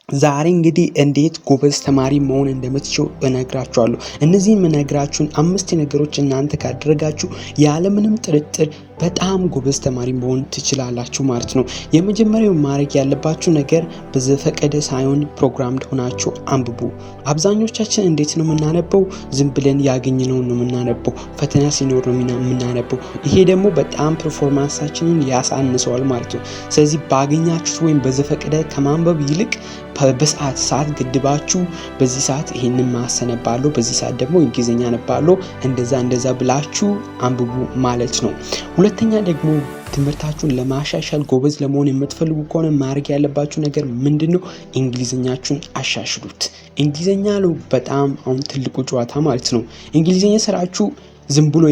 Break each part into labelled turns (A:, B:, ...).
A: ዛሬ እንግዲህ እንዴት ጎበዝ ተማሪ መሆን እንደምትችሉ እነግራችኋለሁ። እነዚህን የምነግራችሁን 5 ነገሮች እናንተ ካደረጋችሁ ያለምንም ጥርጥር በጣም ጎበዝ ተማሪ መሆን ትችላላችሁ ማለት ነው። የመጀመሪያው ማድረግ ያለባችሁ ነገር በዘፈቀደ ሳይሆን ፕሮግራምድ ሆናችሁ አንብቡ። አብዛኞቻችን እንዴት ነው የምናነበው? ዝም ብለን ያገኘነውን ነው የምናነበው። ፈተና ሲኖር ነው የምናነበው። ይሄ ደግሞ በጣም ፐርፎርማንሳችንን ያሳንሰዋል ማለት ነው። ስለዚህ ባገኛችሁት ወይም በዘፈቀደ ከማንበብ ይልቅ በሰዓት ገድባችሁ በዚህ ሰዓት ይሄንን ማሰነባለሁ፣ በዚህ ሰዓት ደግሞ እንግሊዘኛ አነባለሁ፣ እንደዛ ብላችሁ አንብቡ ማለት ነው። ሁለተኛ ደግሞ ትምህርታችሁን ለማሻሻል ጎበዝ ለመሆን የምትፈልጉ ከሆነ ማድረግ ያለባችሁ ነገር ምንድነው? እንግሊዘኛችሁን አሻሽሉት። እንግሊዘኛ ነው በጣም አሁን ትልቁ ጨዋታ ማለት ነው። እንግሊዘኛ ስራችሁ ዝም ብሎ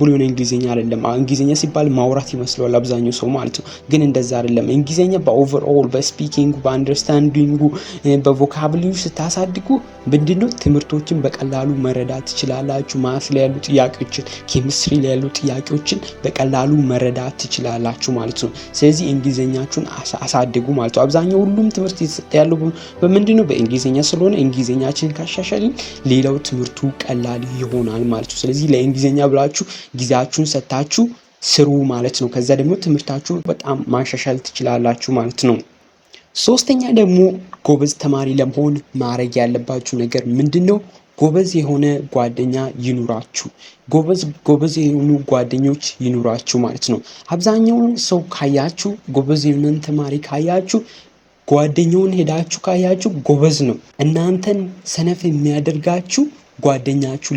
A: የሆነ እንግሊዘኛ አይደለም። እንግሊዘኛ ሲባል ማውራት ይመስላል አብዛኛው ሰው ማለት ነው፣ ግን እንደዛ አይደለም። እንግሊዘኛ በኦቨርኦል በስፒኪንግ፣ በአንደርስታንዲንግ፣ በቮካብላሪ ስታሳድጉ ምንድነው ትምህርቶችን በቀላሉ መረዳት ትችላላችሁ። ማስ ላይ ያሉ ጥያቄዎችን፣ ኬሚስትሪ ላይ ያሉ ጥያቄዎችን በቀላሉ መረዳት ትችላላችሁ ማለት ነው። ስለዚህ እንግሊዘኛችሁን አሳድጉ ማለት ነው። አብዛኛው ሁሉም ትምህርት ያለው በምንድነው? በእንግሊዘኛ ስለሆነ እንግሊዘኛችንን ካሻሻልን ሌላው ትምህርቱ ቀላል ይሆናል ማለት ነው። ስለዚህ እንግሊዘኛ ብላችሁ ጊዜያችሁን ሰጣችሁ ስሩ ማለት ነው። ከዛ ደግሞ ትምህርታችሁ በጣም ማሻሻል ትችላላችሁ ማለት ነው። ሶስተኛ ደግሞ ጎበዝ ተማሪ ለመሆን ማድረግ ያለባችሁ ነገር ምንድነው? ጎበዝ የሆነ ጓደኛ ይኑራችሁ። ጎበዝ የሆኑ ጓደኞች ይኑራችሁ ማለት ነው። አብዛኛውን ሰው ካያችሁ፣ ጎበዝ የሆነን ተማሪ ካያችሁ፣ ጓደኛውን ሄዳችሁ ካያችሁ ጎበዝ ነው። እናንተን ሰነፍ የሚያደርጋችሁ ጓደኛችሁ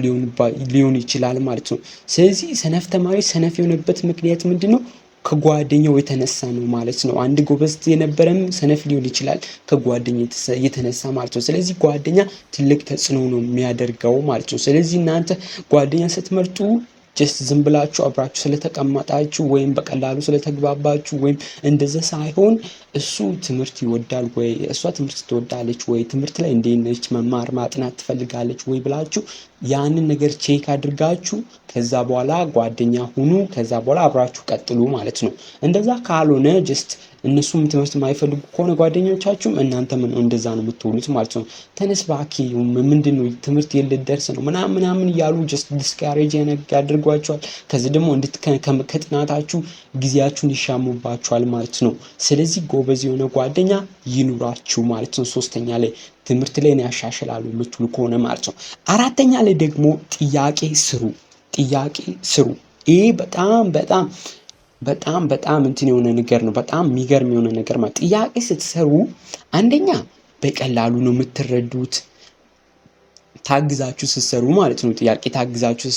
A: ሊሆን ይችላል ማለት ነው። ስለዚህ ሰነፍ ተማሪ ሰነፍ የሆነበት ምክንያት ምንድነው? ከጓደኛው የተነሳ ነው ማለት ነው። አንድ ጎበዝ የነበረም ሰነፍ ሊሆን ይችላል ከጓደኛው የተነሳ ማለት ነው። ስለዚህ ጓደኛ ትልቅ ተጽዕኖ ነው የሚያደርገው ማለት ነው። ስለዚህ እናንተ ጓደኛ ስትመርጡ ጀስት ዝም ብላችሁ አብራችሁ ስለተቀመጣችሁ ወይም በቀላሉ ስለተግባባችሁ ወይም እንደዛ ሳይሆን እሱ ትምህርት ይወዳል ወይ እሷ ትምህርት ትወዳለች ወይ፣ ትምህርት ላይ እንዴት ነች፣ መማር ማጥናት ትፈልጋለች ወይ ብላችሁ ያንን ነገር ቼክ አድርጋችሁ ከዛ በኋላ ጓደኛ ሁኑ። ከዛ በኋላ አብራችሁ ቀጥሉ ማለት ነው። እንደዛ ካልሆነ ጀስት እነሱም ትምህርት የማይፈልጉ ከሆነ ጓደኞቻችሁም እናንተ ምን እንደዛ ነው የምትሆኑት ማለት ነው። ተነስ እባክህ ምንድነው ትምህርት የልደርስ ነው ምናምን እያሉ ጀስት ዲስካሬጅ ያደርጓቸዋል። ከዚህ ደግሞ ከጥናታችሁ ጊዜያችሁን ይሻሙባችኋል ማለት ነው። ስለዚህ ጎበዝ የሆነ ጓደኛ ይኑራችሁ ማለት ነው። ሶስተኛ ላይ ትምህርት ላይ ያሻሽላሉ የምትሉ ከሆነ ማለት ነው። አራተኛ ላይ ደግሞ ጥያቄ ስሩ። ይሄ በጣም እንትን የሆነ ነገር ነው። በጣም የሚገርም የሆነ ነገር ማለት ጥያቄ ስትሰሩ አንደኛ በቀላሉ ነው የምትረዱት። ታግዛችሁ ስትሰሩ ማለት ነው። ጥያቄ ታግዛችሁ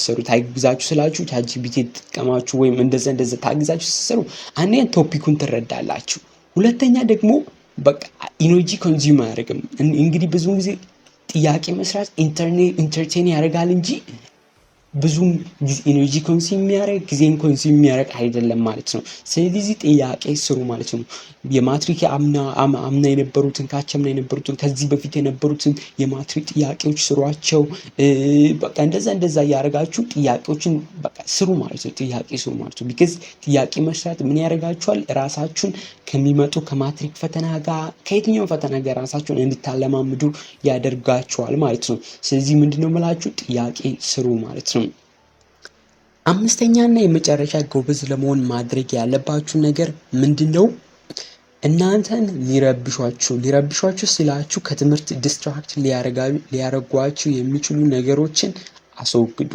A: ስላችሁ ቻትጂፒቲ ተጠቀማችሁ ወይም እንደዛ ታግዛችሁ ስትሰሩ አንደኛ ቶፒኩን ትረዳላችሁ። ሁለተኛ ደግሞ በቃ ኢነርጂ ኮንዚዩም አያደርግም። እንግዲህ ብዙ ጊዜ ጥያቄ መስራት ኢንተርቴን ያደርጋል እንጂ ብዙም ኢነርጂ ኮንሱም የሚያደርግ ጊዜን ኮንሱም የሚያደርግ አይደለም ማለት ነው። ስለዚህ ጥያቄ ስሩ ማለት ነው። የማትሪክ አምና የነበሩትን ካቻምና የነበሩትን ከዚህ በፊት የነበሩትን የማትሪክ ጥያቄዎች ስሯቸው። በቃ እንደዛ ያደርጋችሁ ጥያቄዎችን በቃ ስሩ ማለት ነው። ጥያቄ ስሩ ማለት ነው። ቢካዝ ጥያቄ መስራት ምን ያደርጋችኋል? ራሳችሁን ከሚመጡ ከማትሪክ ፈተና ጋር ከየትኛው ፈተና ጋር ራሳችሁን እንድታለማምዱ ያደርጋችኋል ማለት ነው። ስለዚህ ምንድነው የምላችሁ? ጥያቄ ስሩ ማለት ነው። አምስተኛና የመጨረሻ ጎበዝ ለመሆን ማድረግ ያለባችሁ ነገር ምንድነው? እናንተን ሊረብሿችሁ ስላችሁ ከትምህርት ዲስትራክት ሊያረጓችሁ የሚችሉ ነገሮችን አስወግዱ።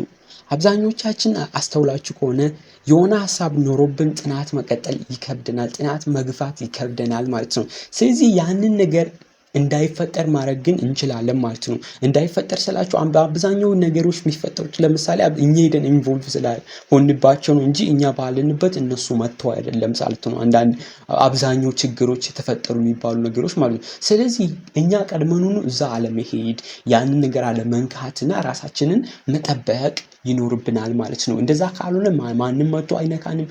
A: አብዛኞቻችን አስተውላችሁ ከሆነ የሆነ ሀሳብ ኖሮብን ጥናት መቀጠል ይከብደናል፣ ጥናት መግፋት ይከብደናል ማለት ነው። ስለዚህ ያንን ነገር እንዳይፈጠር ማድረግ ግን እንችላለን ማለት ነው። እንዳይፈጠር ስላችሁ አብዛኛው ነገሮች የሚፈጠሩት ለምሳሌ እኛ ሄደን ኢንቮልቭ ስለሆንባቸው ነው እንጂ እኛ ባልንበት እነሱ መጥተው አይደለም ማለት ነው። አንዳንድ አብዛኛው ችግሮች የተፈጠሩ የሚባሉ ነገሮች ማለት ነው። ስለዚህ እኛ ቀድመኑን እዛ አለመሄድ፣ ያንን ነገር አለመንካትና ራሳችንን መጠበቅ ይኖርብናል ማለት ነው። እንደዛ ካልሆነ ማንም መጥቶ አይነካንም።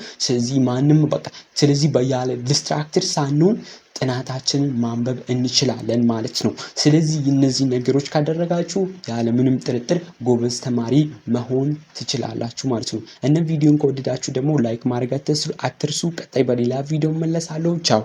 A: ስለዚህ በያለ ዲስትራክትድ ሳንሆን ጥናታችንን ማንበብ እንችላለን ማለት ነው። ስለዚህ እነዚህ ነገሮች ካደረጋችሁ ያለምንም ጥርጥር ጎበዝ ተማሪ መሆን ትችላላችሁ ማለት ነው። ቪዲዮን ከወደዳችሁ ደግሞ ላይክ ማድረግ አትርሱ። ቀጣይ በሌላ ቪዲዮ መለሳለሁ። ቻው።